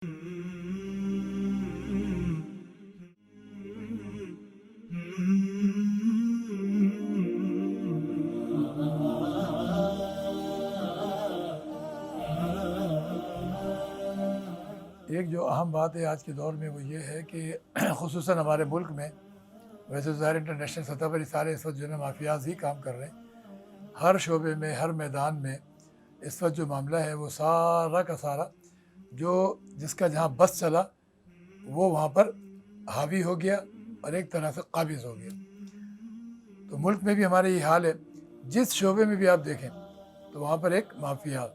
ایک جو اہم بات ہے آج کے دور میں وہ یہ ہے کہ خصوصاً ہمارے ملک میں، ویسے ظاہر انٹرنیشنل سطح پر سارے اس وقت جو ہے نا مافیاز ہی کام کر رہے ہیں، ہر شعبے میں، ہر میدان میں اس وقت جو معاملہ ہے وہ سارا کا سارا جو جس کا جہاں بس چلا وہ وہاں پر حاوی ہو گیا اور ایک طرح سے قابض ہو گیا۔ تو ملک میں بھی ہمارے یہ حال ہے، جس شعبے میں بھی آپ دیکھیں تو وہاں پر ایک مافیا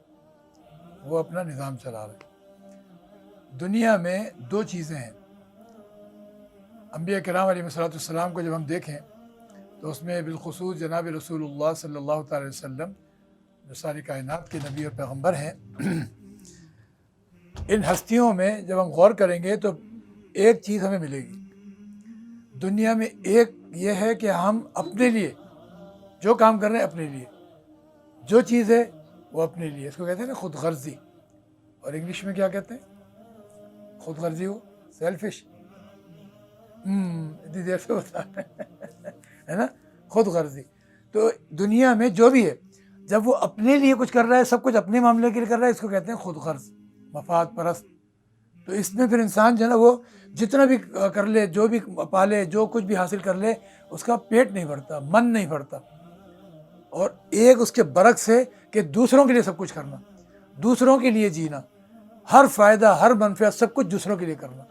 وہ اپنا نظام چلا رہا ہے۔ دنیا میں دو چیزیں ہیں، انبیاء کرام علیہ السلام کو جب ہم دیکھیں تو اس میں بالخصوص جناب رسول اللہ صلی اللہ تعالی وسلم جو ساری کائنات کے نبی اور پیغمبر ہیں، ان ہستیوں میں جب ہم غور کریں گے تو ایک چیز ہمیں ملے گی دنیا میں۔ ایک یہ ہے کہ ہم اپنے لیے جو کام کر رہے ہیں، اپنے لیے جو چیز ہے وہ اپنے لیے، اس کو کہتے ہیں نا خود غرضی، اور انگلش میں کیا کہتے ہیں؟ خود غرضی ہو، سیلفش۔ اتنی دیر سے بتا ہے نا، خود غرضی۔ تو دنیا میں جو بھی ہے جب وہ اپنے لیے کچھ کر رہا ہے، سب کچھ اپنے معاملے کے لیے کر رہا ہے، اس کو کہتے ہیں خود غرض، مفاد پرست۔ تو اس میں پھر انسان جو ہے نا وہ جتنا بھی کر لے، جو بھی پالے، جو کچھ بھی حاصل کر لے، اس کا پیٹ نہیں بھرتا، من نہیں بھرتا۔ اور ایک اس کے برعکس ہے کہ دوسروں کے لیے سب کچھ کرنا، دوسروں کے لیے جینا، ہر فائدہ، ہر منفعت، سب کچھ دوسروں کے لیے کرنا۔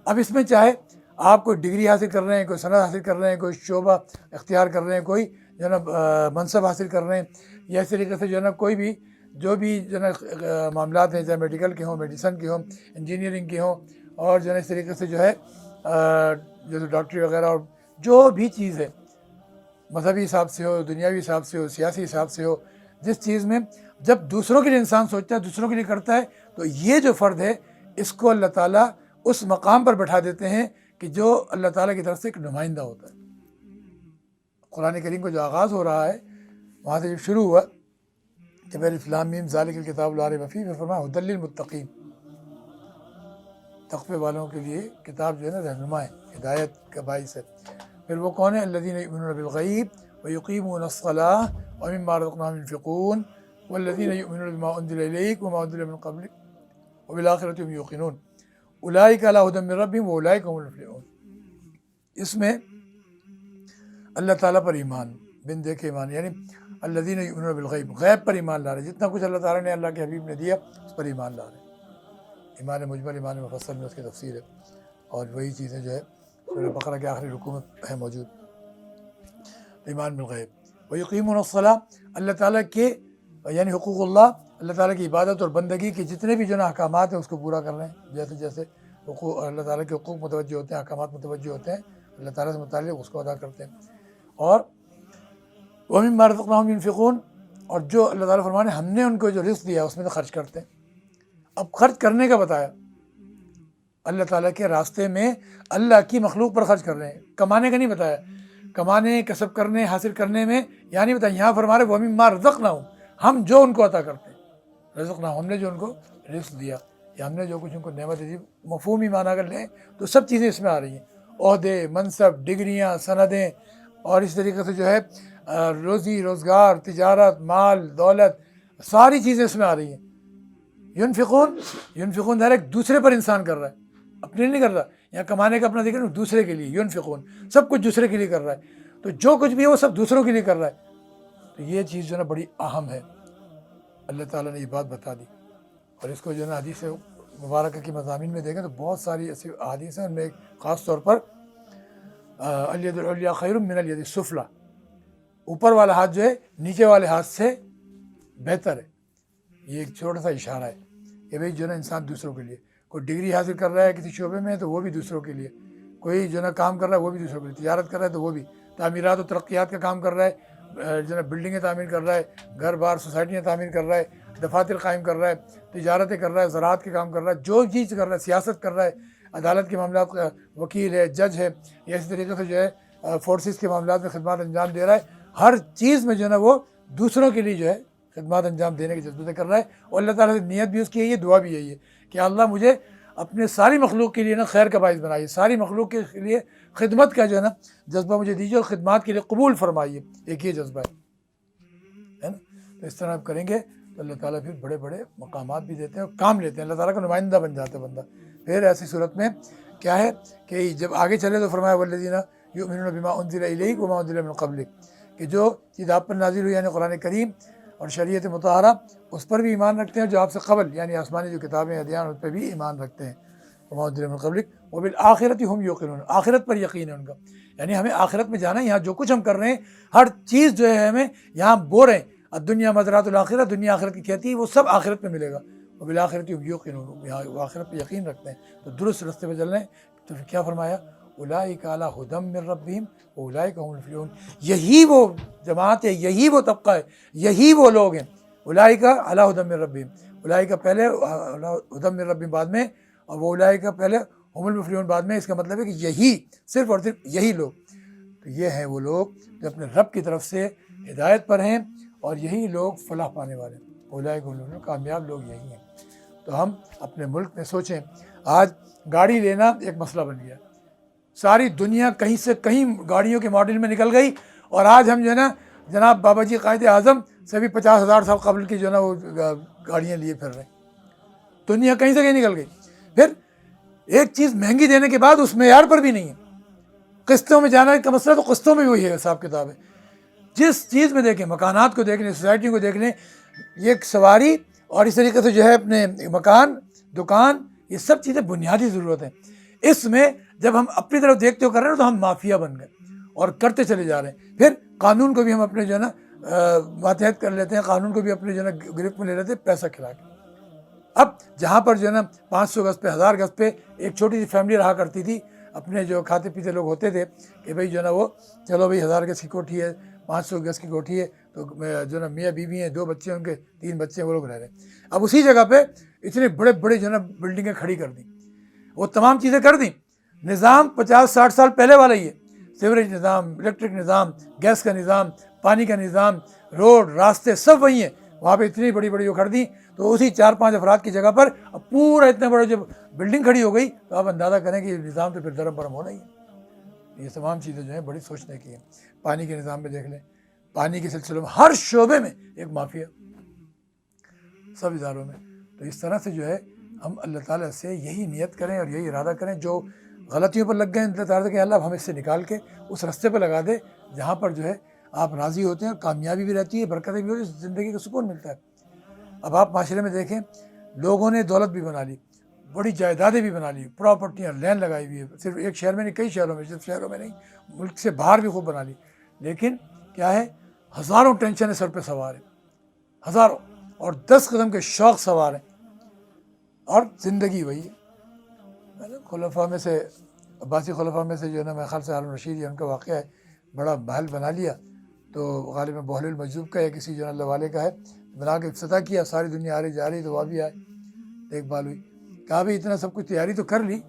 اب اس میں چاہے آپ کوئی ڈگری حاصل کر رہے ہیں، کوئی صنعت حاصل کر رہے ہیں، کوئی شعبہ اختیار کر رہے ہیں، کوئی جو ہے نا منصب حاصل کر رہے ہیں، یا اس طریقے سے جو ہے نا کوئی بھی جو بھی جو ہے نا معاملات ہیں، چاہے میڈیکل کے ہوں، میڈیسن کے ہوں، انجینئرنگ کے ہوں، اور جو ہے نا اس طریقے سے جو ہے جو ڈاکٹری وغیرہ، اور جو بھی چیز ہے، مذہبی حساب سے ہو، دنیاوی حساب سے ہو، سیاسی حساب سے ہو، جس چیز میں جب دوسروں کے لیے انسان سوچتا ہے، دوسروں کے لیے کرتا ہے، تو یہ جو فرد ہے اس کو اللہ تعالیٰ اس مقام پر بٹھا دیتے ہیں کہ جو اللہ تعالیٰ کی طرف سے ایک نمائندہ ہوتا ہے۔ قرآن کریم کا جو آغاز ہو رہا ہے وہاں سے جب شروع ہوا، جب الف لام میم ذالک الکتاب لا ریب فیہ، فرمایا ھدی للمتقین، تقوی والوں کے لیے کتاب جو ہے نا رہنما ہے، ہدایت کا باعث ہے۔ پھر وہ کون ہے؟ الذین یؤمنون بالغیب ویقیمون الصلاۃ ومما رزقناہم ينفقون والذین یؤمنون بما انزل الیک وما انزل من قبلک وبالآخرۃ هم یوقنون اولئک علی ھدی من ربہم واولئک هم المفلحون۔ اس میں اللہ تعالیٰ پر ایمان، بن دیکھے ایمان، یعنی الذین یؤمنون بالغیب، غیب پر ایمان لا رہے، جتنا کچھ اللہ تعالیٰ نے اللہ کے حبیب نے دیا اس پر ایمان لا رہے۔ ایمان مجمل، ایمان مفصل میں اس کی تفسیر ہے، اور وہی چیزیں جو ہے سورہ بقرہ کے آخری رکوع میں ہے موجود۔ ایمان بالغیب ویقیمون الصلاۃ، اللہ تعالیٰ کے یعنی حقوق اللہ تعالیٰ کی عبادت اور بندگی کے جتنے بھی جو نا احکامات ہیں اس کو پورا کر رہے ہیں، جیسے جیسے حقوق اللہ تعالیٰ کے حقوق متوجہ ہوتے ہیں، احکامات متوجہ ہوتے ہیں، اللہ تعالیٰ سے متعلق اس کو ادا کرتے ہیں۔ اور ومما رزقناہم ينفقون، اور جو اللہ تعالیٰ فرمانے ہم نے ان کو جو رزق دیا اس میں سے خرچ کرتے ہیں۔ اب خرچ کرنے کا بتایا، اللہ تعالیٰ کے راستے میں اللہ کی مخلوق پر خرچ کر رہے ہیں، کمانے کا نہیں بتایا، کمانے، کسب کرنے، حاصل کرنے میں یہاں نہیں بتایا، یہاں فرما رہے وَمِمَّا رَزَقْنَاهُمْ، ہم جو ان کو عطا کرتے ہیں، رزقنا، ہم نے جو ان کو رزق دیا، یا ہم نے جو کچھ ان کو نعمت دی، مفہومی معنی اگر لیں تو سب چیزیں اس میں آ رہی ہیں، عہدے، منصب، ڈگریاں، سندیں، اور اس طریقے سے جو ہے روزی روزگار، تجارت، مال، دولت، ساری چیزیں اس میں آ رہی ہیں۔ ینفقون ڈائریکٹ دوسرے پر انسان کر رہا ہے، اپنے نہیں کر رہا، یہاں کمانے کا اپنا ذکر نہیں، دوسرے کے لیے ینفقون، سب کچھ دوسرے کے لیے کر رہا ہے، تو جو کچھ بھی ہے وہ سب دوسروں کے لیے کر رہا ہے۔ تو یہ چیز جو ہے نا بڑی اہم ہے، اللہ تعالیٰ نے یہ بات بتا دی، اور اس کو جو ہے نا حدیث مبارکہ کی مضامین میں دیکھیں تو بہت ساری ایسی احادیث ہیں، ان میں خاص طور پر الید العلیٰ خیر من الید السفلیٰ، اوپر والا ہاتھ جو ہے نیچے والے ہاتھ سے بہتر ہے۔ یہ ایک چھوٹا سا اشارہ ہے کہ بھئی جو ہے نا انسان دوسروں کے لیے، کوئی ڈگری حاصل کر رہا ہے کسی شعبے میں تو وہ بھی دوسروں کے لیے، کوئی جو ہے نا کام کر رہا ہے وہ بھی دوسروں کے لیے، تجارت کر رہا ہے تو وہ بھی، تعمیرات و ترقیات کا کام کر رہا ہے، جو ہے نا بلڈنگیں تعمیر کر رہا ہے، گھر بار سوسائٹیاں تعمیر کر رہا ہے، دفاتر قائم کر رہا ہے، تجارتیں کر رہا ہے، زراعت کے کام کر رہا ہے، جو چیز کر رہا ہے، سیاست کر رہا ہے، عدالت کے معاملات کا وکیل ہے، جج ہے، یا اسی طریقے سے جو ہے فورسز کے معاملات میں خدمات انجام دے رہا ہے، ہر چیز میں جو ہے نا وہ دوسروں کے لیے جو ہے خدمات انجام دینے کے جذبے سے کر رہا ہے، اور اللہ تعالیٰ سے نیت بھی اس کی یہی ہے، دعا بھی یہی ہے کہ اللہ مجھے اپنے ساری مخلوق کے لیے نا خیر کا باعث بنائیے، ساری مخلوق کے لیے خدمت کا جو ہے نا جذبہ مجھے دیجیے، اور خدمات کے لیے قبول فرمائیے، ایک یہ جذبہ ہے نا. تو اس طرح آپ کریں گے تو اللہ تعالیٰ پھر بڑے بڑے مقامات بھی دیتے ہیں اور کام لیتے ہیں، اللہ تعالیٰ کا نمائندہ بن جاتا ہے بندہ. پھر ایسی صورت میں کیا ہے کہ جب آگے چلے تو فرمایا والذین یؤمنون بما انزل الیک وما انزل من قبلک، کہ جو چیز آپ پر نازل ہوئی یعنی قرآن کریم اور شریعت مطہرہ اس پر بھی ایمان رکھتے ہیں، جو آپ سے قبل یعنی آسمانی جو کتابیں ادیان اس پہ بھی ایمان رکھتے ہیں. وما انزل من قبلک وبالآخرۃ ہم یوقنون، آخرت پر یقین ہے ان کا، یعنی ہمیں آخرت میں جانا ہے. یہاں جو کچھ ہم کر رہے ہیں ہر چیز جو ہے ہمیں یہاں بول رہے ہیں الدنیا مزرعۃ الآخرہ، دنیا آخرت کی کھیتی ہے، وہ سب آخرت میں ملے گا. وبالآخرۃ ہم یوقنون، یہاں وہ آخرت پہ یقین رکھتے ہیں. تو درست راستے پہ چل رہے ہیں. تو پھر کیا فرمایا اولئک علی ھدی من ربہم واولئک هم المفلحون، یہی وہ جماعت ہے، یہی وہ طبقہ ہے، یہی وہ لوگ ہیں. اولئک علی ھدی من ربہم، اولئک پہلے ھدی من ربہم بعد میں، اور وہ اولئک پہلے هم المفلحون بعد میں. اس کا مطلب ہے کہ یہی صرف اور صرف یہی لوگ، تو یہ ہیں وہ لوگ جو اپنے رب کی طرف سے ہدایت پر ہیں، اور یہی لوگ فلاح پانے والے ہیں. اولئک هم المفلحون، کامیاب لوگ یہی ہیں. تو ہم اپنے ملک میں سوچیں، آج گاڑی لینا ایک مسئلہ بن گیا، ساری دنیا کہیں سے کہیں گاڑیوں کے ماڈل میں نکل گئی، اور آج ہم جو ہے نا جناب بابا جی قائد اعظم سے بھی 50,000 سال قبل کی جو ہے نا وہ گاڑیاں لیے پھر رہے ہیں. دنیا کہیں سے کہیں نکل گئی. پھر ایک چیز مہنگی دینے کے بعد اس معیار پر بھی نہیں ہے. قسطوں میں جانا کا مسئلہ، تو قسطوں میں بھی وہی ہے حساب کتاب ہے. جس چیز میں دیکھیں، مکانات کو دیکھ لیں، سوسائٹی کو دیکھ لیں، یہ سواری اور اس طریقے سے جو ہے اپنے مکان، دکان، یہ سب چیزیں بنیادی ضرورت ہیں. اس میں جب ہم اپنی طرف دیکھتے ہو کر رہے ہیں تو ہم مافیا بن گئے اور کرتے چلے جا رہے ہیں. پھر قانون کو بھی ہم اپنے جو ہے نا ماتحت کر لیتے ہیں، قانون کو بھی اپنے جو ہے نا گرفت میں لے لیتے ہیں پیسہ کھلا کے. اب جہاں پر جو ہے نا 500 گز پہ 1000 گز پہ ایک چھوٹی سی فیملی رہا کرتی تھی، اپنے جو کھاتے پیتے لوگ ہوتے تھے کہ بھئی جو ہے نا وہ چلو بھئی 1000 گز کی کوٹھی ہے، 500 گز کی کوٹھی ہے، تو جو ہے نا میاں بیوی ہیں، 2 بچے ہیں، ان کے 3 بچے ہیں، وہ لوگ رہ رہے ہیں. اب اسی جگہ پہ اتنے بڑے بڑے جو ہے نا بلڈنگیں کھڑی کر دیں، وہ تمام چیزیں کر دیں. نظام 50-60 سال پہلے والا ہی ہے، سیوریج نظام، الیکٹرک نظام، گیس کا نظام، پانی کا نظام، روڈ، راستے سب وہی ہیں. وہاں پہ اتنی بڑی بڑی وہ کر دیں، تو اسی 4-5 افراد کی جگہ پر اب پورا اتنا بڑا جب بلڈنگ کھڑی ہو گئی، تو آپ اندازہ کریں کہ یہ نظام تو پھر درم برم ہونا ہی ہے. یہ تمام چیزیں جو ہیں بڑی سوچنے کی ہیں. پانی کے نظام میں دیکھ لیں، پانی کے سلسلے میں ہر شعبے میں ایک مافیا، سب اداروں میں. تو اس طرح سے جو ہے ہم اللہ تعالیٰ سے یہی نیت کریں اور یہی ارادہ کریں، جو غلطیوں پر لگ گئے اللہ تعالیٰ کہ اللہ ہم اس سے نکال کے اس راستے پہ لگا دے جہاں پر جو ہے آپ راضی ہوتے ہیں، اور کامیابی بھی رہتی ہے، برکتیں بھی ہوتی ہے، زندگی کا سکون ملتا ہے. اب آپ معاشرے میں دیکھیں، لوگوں نے دولت بھی بنا لی، بڑی جائیدادیں بھی بنا لی، پراپرٹیاں، لینڈ لگائی ہوئی ہے، صرف ایک شہر میں نہیں، کئی شہروں میں، صرف شہروں میں نہیں، ملک سے باہر بھی خوب بنا لی. لیکن کیا ہے، ہزاروں ٹینشنیں سر پہ سوار ہیں، ہزاروں، اور 10 قسم کے شوق سوار ہیں، اور زندگی وہی ہے. خلفاء میں سے، عباسی خلفاء میں سے جو ہے نا میرے خیال سے ہارون رشید، ان کا واقعہ ہے، بڑا محل بنا لیا، تو غالباً بحل المجذوب کا ہے، کسی جو ہے اللہ والے کا ہے، بنا کے افتتاح کیا، ساری دنیا آ رہی جا رہی، تو وہ بھی آئے، دیکھ بھال ہوئی. کہا بھی اتنا سب کچھ تیاری تو کر لی،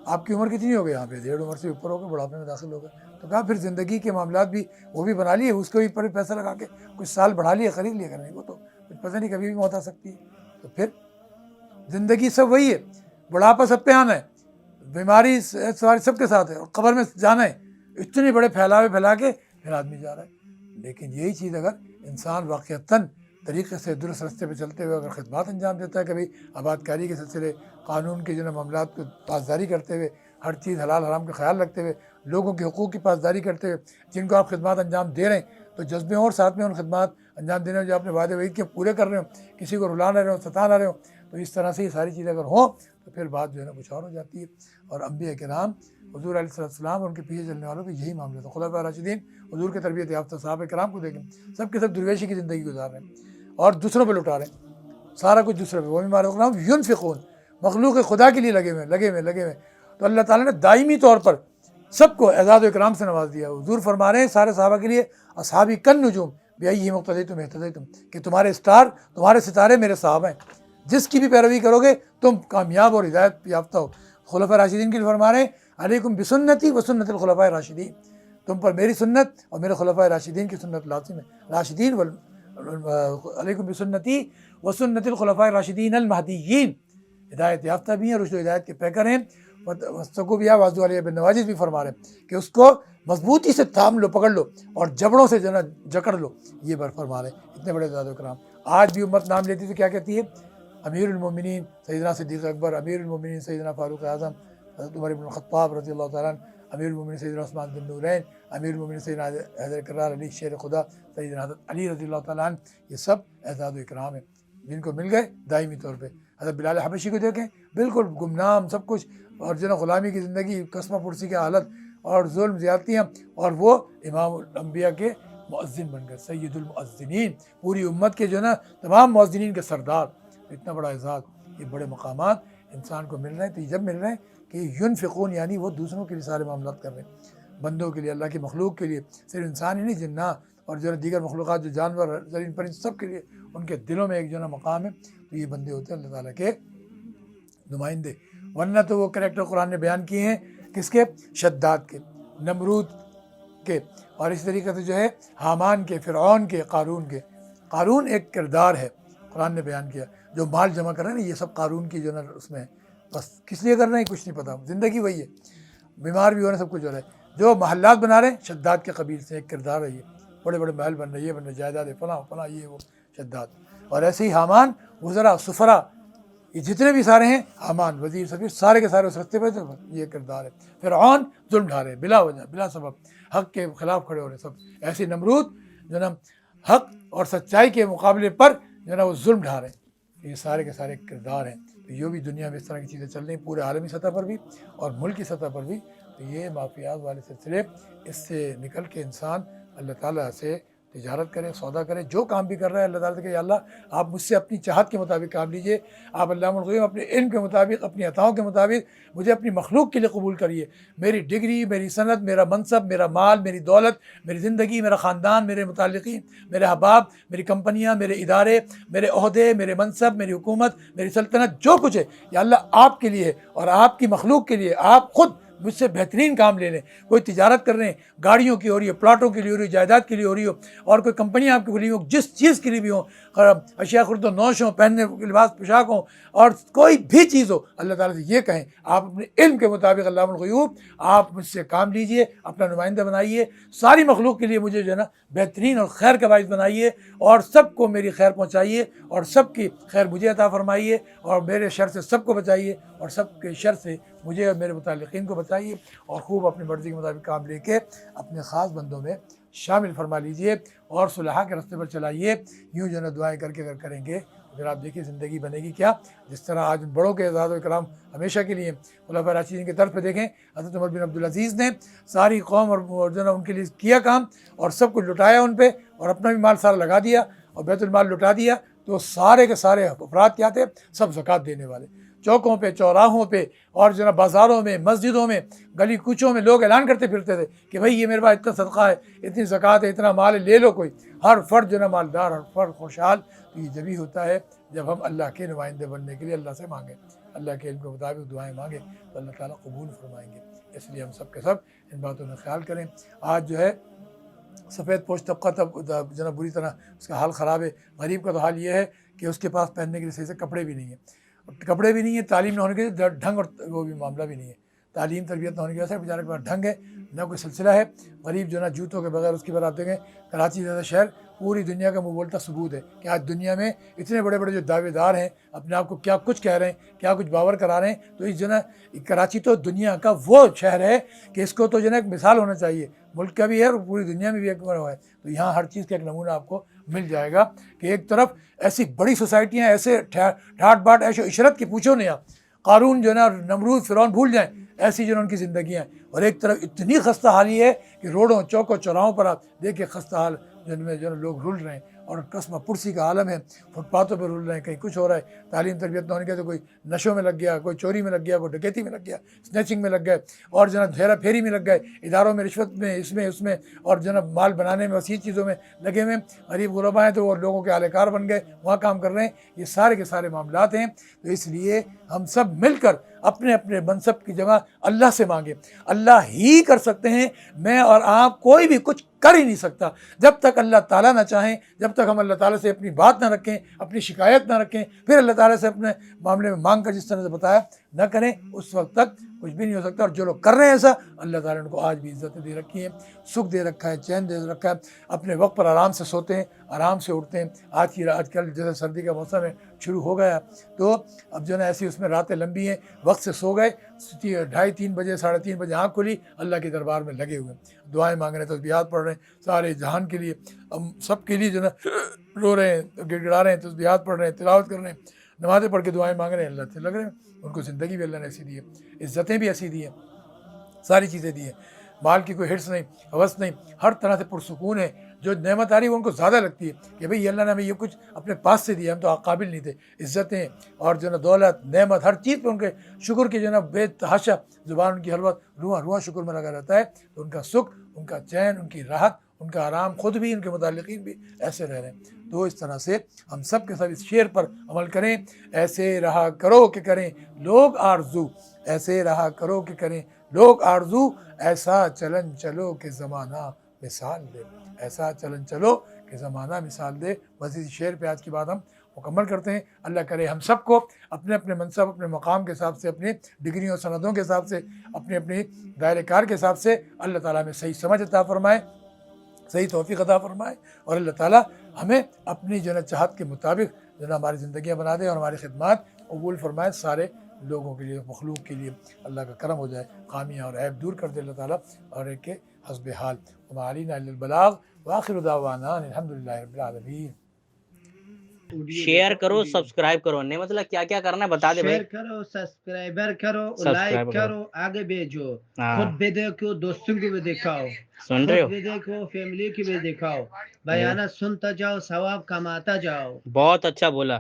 آپ کی عمر کتنی ہو گئی؟ یہاں پہ 1.5 عمر سے اوپر ہو گئے، بڑھاپے میں داخل ہو گئے. تو کہا پھر زندگی کے معاملات بھی وہ بھی بنا لیے، اس کو بھی پر پیسہ لگا کے کچھ سال بڑھا لیے، خرید لیا کرنے کو، تو پتہ نہیں کبھی بھی موت آ سکتی ہے. تو پھر زندگی سب وہی ہے، بڑھاپا سب پہ آنا ہے، بیماری سواری سب کے ساتھ ہے، اور قبر میں جانا ہے. اتنے بڑے پھیلاوے پھیلا کے پھر آدمی جا رہا ہے. لیکن یہی چیز اگر انسان واقعتاً طریقے سے درست راستے پہ چلتے ہوئے اگر خدمات انجام دیتا ہے، کبھی آبادکاری کے سلسلے، قانون کے جو ہے معاملات کو پاسداری کرتے ہوئے، ہر چیز حلال حرام کا خیال رکھتے ہوئے، لوگوں کے حقوق کی پاسداری کرتے ہوئے، جن کو آپ خدمات انجام دے رہے ہیں تو جذبے اور ساتھ میں ان خدمات انجام دینے میں جو آپ نے وعدے وعید کے پورے کر رہے ہو، کسی کو رلا نہ رہے ہو، ستا نہ رہے ہو، تو اس طرح سے یہ ساری چیزیں اگر ہوں تو پھر بات جو ہے نا کچھ اور ہو جاتی ہے. اور انبیاء کرام، حضور علیہ السلام اور ان کے پیچھے چلنے والوں کا یہی معاملہ تھا. خلفاء راشدین، حضور کے تربیت یافتہ صحابہ کرام کو دیکھیں، سب کے سب درویشی کی زندگی گزار رہے ہیں اور دوسروں پہ لٹا رہے ہیں، سارا کچھ دوسروں پہ. وہ بھی رزقناہم ینفقون، مخلوق خدا کے لیے لگے ہوئے. تو اللہ تعالیٰ نے دائمی طور پر سب کو اعزاز و اکرام سے نواز دیا. حضور فرما رہے ہیں سارے صحابہ کے لیے، اصحابی کالنجوم بأیہم اقتدیتم اہتدیتم، کہ تمہارے اسٹار، تمہارے ستارے میرے صحابہ ہیں، جس کی بھی پیروی کرو گے تم کامیاب اور ہدایت یافتہ ہو. خلفاء راشدین کے لیے فرما رہے ہیں علیکم بسنتی و سنت الخلفاء راشدین، تم پر میری سنت اور میرے خلفاء راشدین کی سنت لازم ہے. راشدین علیکم بسنتی و سنت الخلفاء راشدین المہدیین، ہدایت یافتہ بھی ہیں، رشد و ہدایت کے پیکر ہیں. وَاسْتَقُوا بِهَا وَعَضُّوا عَلَيْهَا بِالنَّوَاجِذِ بھی فرما رہے ہیں کہ اس کو مضبوطی سے تھام لو، پکڑ لو اور جبڑوں سے جو ہے نا جکڑ لو. یہ بار فرما رہے ہیں اتنے بڑے سادہ کرام. آج بھی امت نام لیتی تو کیا کہتی ہے؟ امیر المومنین سیدنا صدیق اکبر، امیر المومنین سیدنا فاروق اعظم، حضرت عمر بن الخطاب رضی اللہ تعالیٰ عنہ، امیر المومنین سیدنا عثمان بن نورین، امیر المومنین سیدنا حیدر کرار علی شیر خدا، سیدنا حضرت علی رضی اللہ تعالیٰ عنہ. یہ سب اعزاز و اکرام ہیں جن کو مل گئے دائمی طور پہ. حضرت بلال حبشی کو دیکھیں، بالکل گمنام سب کچھ، اور جو ہے نا غلامی کی زندگی، قسمہ پرسی کی حالت اور ظلم زیادتیاں، اور وہ امام الانبیاء کے مؤذن بن گئے، سید المؤذنین، پوری امت کے جو ہے نا تمام مؤذنین کے سردار. اتنا بڑا اعزاز، یہ بڑے مقامات انسان کو مل رہے ہیں. تو یہ جب مل رہے ہیں کہ ینفقون، یعنی وہ دوسروں کے لیے سارے معاملات کر رہے ہیں، بندوں کے لیے، اللہ کی مخلوق کے لیے، صرف انسان ہی نہیں، جنات اور جو ہے دیگر مخلوقات، جو جانور، زمین پر، سب کے لیے ان کے دلوں میں ایک جو ہے نا مقام ہے. تو یہ بندے ہوتے ہیں اللہ تعالیٰ کے نمائندے. ورنہ تو وہ کریکٹر قرآن نے بیان کیے ہیں کس کے؟ شداد کے، نمرود کے، اور اس طریقے سے جو ہے حامان کے، فرعون کے، قارون کے. قارون ایک کردار ہے قرآن نے بیان کیا، جو مال جمع کر رہے ہیں نا، یہ سب قارون کی جو ہے نا اس میں ہے. بس کس لیے کر رہے ہیں کچھ نہیں پتا، زندگی وہی ہے، بیمار بھی ہو رہے ہیں، سب کچھ ہو رہا ہے. جو محلات بنا رہے ہیں شداد کے قبیل سے ایک کردار ہے. یہ بڑے بڑے محل بن رہے، یہ بن رہے، جائیداد فلاں فلاں، یہ وہ شداد. اور ایسے ہی حامان، وزراء، سفرا، یہ جتنے بھی سارے ہیں، حامان، وزیر، سفیر، سارے کے سارے اس رستے پہ تھے. یہ کردار ہے. فرعون ظلم ڈھا رہے بلا وجہ، بلا سبب، حق کے خلاف کھڑے ہو رہے سب. ایسے نمرود جو نا حق اور سچائی کے مقابلے پر جو ہے نا وہ ظلم ڈھا رہے ہیں. یہ سارے کے سارے کردار ہیں. تو یہ بھی دنیا میں اس طرح کی چیزیں چل رہی ہیں، پورے عالمی سطح پر بھی اور ملکی سطح پر بھی. تو یہ مافیات والے سلسلے، اس سے نکل کے انسان اللہ تعالیٰ سے تجارت کرے، سودا کرے. جو کام بھی کر رہا ہے اللہ تعالیٰ سے کہ یا اللہ آپ مجھ سے اپنی چاہت کے مطابق کام لیجئے، آپ علامہ الغیوب اپنے علم کے مطابق، اپنی عطاؤں کے مطابق مجھے اپنی مخلوق کے لیے قبول کریے. میری ڈگری، میری سند، میرا منصب، میرا مال، میری دولت، میری زندگی، میرا خاندان، میرے متعلقین، میرے احباب، میری کمپنیاں، میرے ادارے، میرے عہدے، میرے منصب، میری حکومت، میری سلطنت، جو کچھ ہے یا اللہ آپ کے لیے اور آپ کی مخلوق کے لیے. آپ خود مجھ سے بہترین کام لے لیں. کوئی تجارت کر رہے ہیں، گاڑیوں کی ہو رہی ہے، پلاٹوں کے لیے ہو رہی ہے، جائیداد کے لیے ہو رہی ہو، اور کوئی کمپنیاں آپ کی کھلی ہو، جس چیز کے لیے بھی ہوں، اشیاء خرد و نوش ہوں، پہننے کے لباس پوشاک ہوں، اور کوئی بھی چیز ہو، اللہ تعالیٰ سے یہ کہیں آپ اپنے علم کے مطابق علامہ الغیوب آپ مجھ سے کام لیجئے، اپنا نمائندہ بنائیے، ساری مخلوق کے لیے مجھے جو ہے نا بہترین اور خیر کا باعث بنائیے، اور سب کو میری خیر پہنچائیے، اور سب کی خیر مجھے عطا فرمائیے، اور میرے شر سے سب کو بچائیے، اور سب کے شر سے مجھے اور میرے متعلقین کو بچائیے، اور خوب اپنی مرضی کے مطابق کام لے کے اپنے خاص بندوں میں شامل فرما لیجئے، اور صلحاء کے راستے پر چلائیے. یوں جو ہے نا دعائیں کر کے اگر کریں گے پھر آپ دیکھیے زندگی بنے گی کیا. جس طرح آج بڑوں کے اعزاز و اکرام ہمیشہ کے لیے خلفاء راشدین کی طرف پہ دیکھیں، حضرت عمر بن عبدالعزیز نے ساری قوم اور جو ہے نا ان کے لیے کیا کام، اور سب کچھ لٹایا ان پہ، اور اپنا بھی مال سارا لگا دیا اور بیت المال لٹا دیا. تو سارے کے سارے افراد کیا تھے؟ سب زکوٰۃ دینے والے. چوکوں پہ، چوراہوں پہ، اور جو ہے نا بازاروں میں، مسجدوں میں، گلی کوچوں میں لوگ اعلان کرتے پھرتے تھے کہ بھائی یہ میرے پاس اتنا صدقہ ہے، اتنی زکوٰۃ ہے، اتنا مال ہے، لے لو کوئی. ہر فرد جو ہے نا مالدار، ہر فرد خوشحال. تو یہ جبھی ہوتا ہے جب ہم اللہ کے نمائندے بننے کے لیے اللہ سے مانگیں، اللہ کے علم کے مطابق دعائیں مانگیں، تو اللہ تعالیٰ قبول فرمائیں گے. اس لیے ہم سب کے سب ان باتوں میں خیال کریں. آج جو ہے سفید پوش طبقہ تب جو ہے نا بری طرح اس کا حال خراب ہے. غریب کا تو حال یہ ہے کہ اس کے پاس پہننے کے لیے صحیح سے کپڑے بھی نہیں ہیں، تعلیم نہ ہونے کے لیے ڈھنگ اور وہ بھی معاملہ بھی نہیں ہے. تعلیم تربیت نہ ہونے کی وجہ سے بیچارے کے پاس ڈھنگ ہے نہ کوئی سلسلہ ہے. غریب جو ہے نا جوتوں کے بغیر، اس کے بعد آپ دیکھیں کراچی جیسا شہر پوری دنیا کا منہ بولتا ثبوت ہے کہ آج دنیا میں اتنے بڑے بڑے جو دعوے دار ہیں، اپنے آپ کو کیا کچھ کہہ رہے ہیں، کیا کچھ باور کرا رہے ہیں. تو اس جو ہے نا کراچی تو دنیا کا وہ شہر ہے کہ اس کو تو جو ہے نا ایک مثال ہونا چاہیے، ملک کا بھی ہے اور پوری دنیا میں بھی ایک ہوا ہے. تو یہاں ہر چیز کا ایک نمونہ آپ کو مل جائے گا کہ ایک طرف ایسی بڑی سوسائٹیاں، ایسے ٹھاٹ باٹ عیش و عشرت کی پوچھو نہیں آپ، قارون جو ہے نا، نمرود، فرعون بھول جائیں، ایسی جو ہے ان کی زندگیاں ہیں. اور ایک طرف اتنی خستہ حالی ہے کہ روڈوں، چوکوں، چوراہوں پر آپ دیکھیں خستہ حال جن میں جو ہے لوگ رول رہے ہیں، اور قسمہ پرسی کا عالم ہے. فٹ پاتھوں پہ رول رہے ہیں، کہیں کچھ ہو رہا ہے. تعلیم تربیت نہ ہونے کے تو کوئی نشوں میں لگ گیا، کوئی چوری میں لگ گیا، کوئی ڈکیتی میں لگ گیا، اسنیچنگ میں لگ گئے، اور جو ہے نا ہیرا پھیری میں لگ گئے، اداروں میں رشوت میں، اس میں، اور جو ہے نا مال بنانے میں، وسیع چیزوں میں لگے ہوئے. غریب غربا ہیں تو وہ لوگوں کے اہل کار بن گئے، وہاں کام کر رہے ہیں. یہ سارے کے سارے معاملات ہیں. تو اس لیے ہم سب مل کر اپنے اپنے منصب کی جگہ اللہ سے مانگیں. اللہ ہی کر سکتے ہیں. میں اور آپ کوئی بھی کچھ کر ہی نہیں سکتا جب تک اللہ تعالیٰ نہ چاہیں، جب تک ہم اللہ تعالیٰ سے اپنی بات نہ رکھیں، اپنی شکایت نہ رکھیں، پھر اللہ تعالیٰ سے اپنے معاملے میں مانگ کر جس طرح سے بتایا نہ کریں، اس وقت تک کچھ بھی نہیں ہو سکتا۔ اور جو لوگ کر رہے ہیں ایسا، اللہ تعالیٰ نے ان کو آج بھی عزتیں دے رکھی ہیں، سکھ دے رکھا ہے، چین دے رکھا ہے، اپنے وقت پر آرام سے سوتے ہیں، آرام سے اٹھتے ہیں۔ آج کل جیسے سردی کا موسم ہے شروع ہو گیا، تو اب جو ہے نا ایسی اس میں راتیں لمبی ہیں، وقت سے سو گئے، 2:30-3 بجے 3:30 بجے آنکھ کھلی، اللہ کے دربار میں لگے ہوئے ہیں، دعائیں مانگ رہے ہیں، تسبیحات پڑھ رہے ہیں، سارے جہان کے لیے، ہم سب کے لیے جو ہے نا رو رہے ہیں، گڑ گڑا رہے ہیں، تسبیحات پڑھ رہے ہیں، تلاوت کر رہے ہیں، نمازیں پڑھ کے دعائیں مانگ رہے ہیں، اللہ سے لگ رہے ہیں۔ ان کو زندگی بھی اللہ نے ایسی دی ہے، عزتیں بھی ایسی دی ہیں، ساری چیزیں دی ہیں، مال کی کوئی حرص نہیں، ہوس نہیں، ہر طرح سے پرسکون ہے۔ جو نعمت آ رہی ہے وہ ان کو زیادہ لگتی ہے کہ بھئی اللہ نے ہمیں یہ کچھ اپنے پاس سے دیا، ہم تو قابل نہیں تھے۔ عزتیں اور جو ہے نا دولت، نعمت، ہر چیز پہ ان کے شکر کی جو ہے نا بے تحاشا زبان ان کی حلوت رواں رواں شکر میں لگا رہتا ہے۔ تو ان کا سکھ، ان کا چین، ان کی راحت، ان کا آرام، خود بھی ان کے متعلقین بھی ایسے رہ رہے ہیں۔ تو اس طرح سے ہم سب کے سب اس شعر پر عمل کریں، ایسے رہا کرو کہ کریں لوگ آرزو، ایسے رہا کرو کہ کریں لوگ آرزو، ایسا چلن چلو کہ زمانہ مثال دے، ایسا چلن چلو کہ زمانہ مثال دے۔ مزید شعر پہ آج کی بات ہم مکمل کرتے ہیں۔ اللہ کرے ہم سب کو اپنے اپنے منصب، اپنے مقام کے حساب سے، اپنی ڈگریوں سندوں کے حساب سے، اپنی اپنی دائرۂ کار کے حساب سے اللہ تعالیٰ میں صحیح سمجھ عطا فرمائے، صحیح توفیق عطا فرمائے، اور اللہ تعالیٰ ہمیں اپنی جو ہے چاہت کے مطابق جو ہے ہماری زندگیاں بنا دے اور ہماری خدمات قبول فرمائے، سارے لوگوں کے لیے، مخلوق کے لیے اللہ کا کرم ہو جائے، خامیاں اور عیب دور کر دے اللہ تعالیٰ، اور ایک کے حسب حال۔ وما علینا الا البلاغ، وآخر دعوانا الحمدللہ رب العالمین۔ شیئر کرو، سبسکرائب کرو، نہیں مطلب کیا کیا کرنا ہے بتا دے بھائی۔ شیئر کرو، سبسکرائبر کرو، سبسکرائب لائک کرو، آگے بھیجو، ہاں خود بھی دیکھو، دوستوں کو بھی دکھاؤ، سن رہے ہو، خود بھی دیکھو، فیملی کی بھی دکھاؤ، بیانات سنتا جاؤ، ثواب کماتا جاؤ۔ بہت اچھا بولا۔